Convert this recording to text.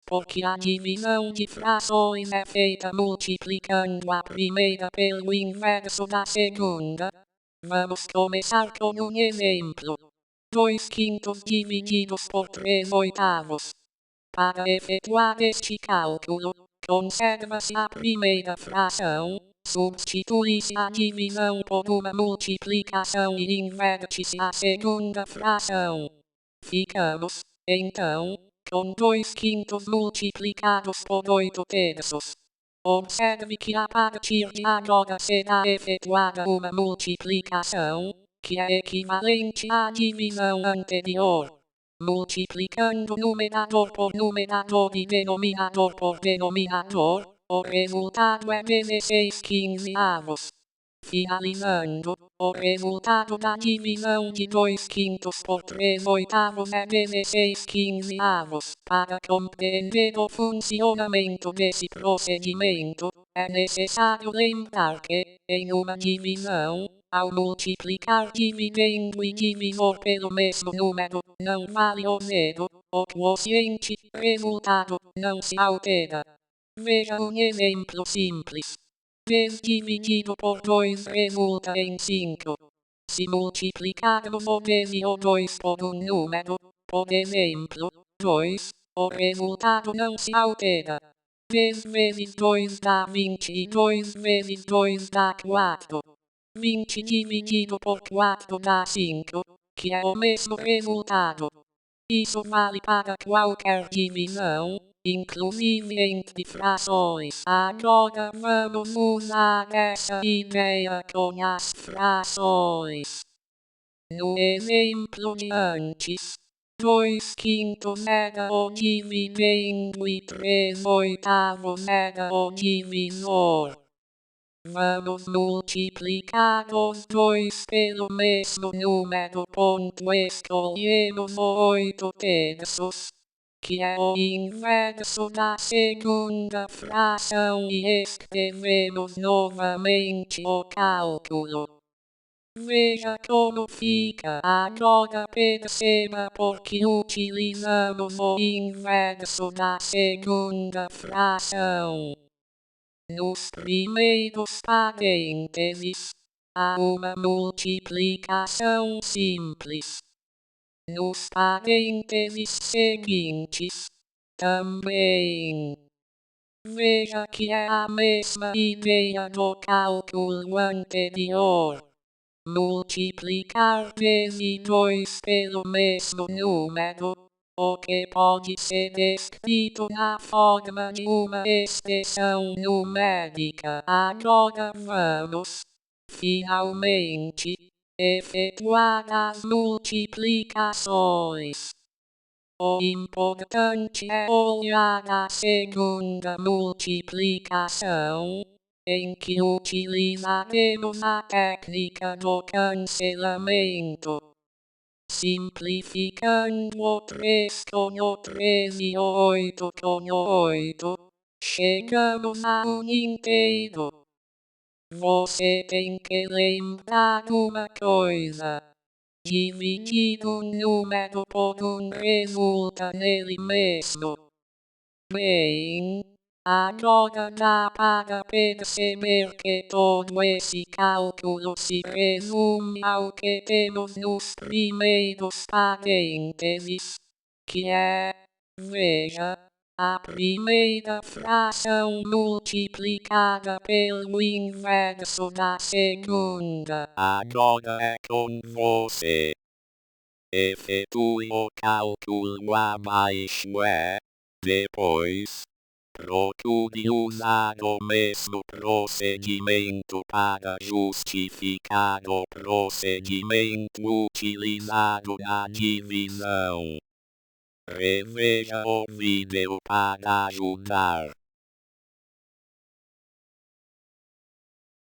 porque a divisão de frações é feita multiplicando a primeira pelo inverso da segunda. Vamos começar com um exemplo. 2/5 divididos por 3/8. Para efetuar este cálculo, conserva-se a primeira fração, substitui-se a divisão por uma multiplicação e inverte-se a segunda fração. Ficamos, então, com 2/5 multiplicados por 8/3. Observe que a partir de agora será efetuada uma multiplicação, que é equivalente à divisão anterior. Multiplicando numerador por numerador e denominador por denominador, o resultado é 16/15. Finalizando, o resultado da divisão de 2/5 por 3/8 é 16/15. Para compreender o funcionamento desse procedimento, é necessário lembrar que, em uma divisão, ao multiplicar dividendo e divisor pelo mesmo número, não vale o zero, o quociente, resultado, não se altera. Veja um exemplo simples. 10 dividido por 2 resulta em 5. Se multiplicarmos o 10 e o 2 por um número, por exemplo, 2, o resultado não se altera. 10 vezes 2 dá 20 e 2 vezes 2 dá 4. 20 dividido por 4 dá 5, que é o mesmo resultado. Isso vale para qualquer divisão, inclusive entre frações. Agora vamos usar essa ideia com as frações. No exemplo de antes, 2/5 era o dividendo e 3/8 era o divisor. Vamos multiplicar os dois pelo mesmo número. Escolhemos o 8/3, que é o inverso da segunda fração, e escrevemos novamente o cálculo. Veja como fica. Agora perceba porque utilizamos o inverso da segunda fração. Nos primeiros parênteses, há uma multiplicação simples. Nos parênteses seguintes, também. Veja que é a mesma ideia do cálculo anterior. Multiplicar 10 e 2 pelo mesmo número, o que pode ser escrito na forma de uma expressão numérica. Agora vamos, finalmente, efetuar as multiplicações. O importante é olhar a segunda multiplicação, em que utilizaremos a técnica do cancelamento. Simplificando o 3 com o 3 e o 8 com o 8, chegamos a um inteiro. Você tem que lembrar uma coisa. Dividir um número por um resulta nele mesmo. Bem, agora dá para perceber que todo esse cálculo se resume ao que temos nos primeiros parênteses, que é, veja, a primeira fração multiplicada pelo inverso da segunda. Agora é com você. Efetue o cálculo abaixo depois, procure usar o mesmo procedimento para justificar o procedimento utilizado na divisão. Reveja o vídeo para ajudar.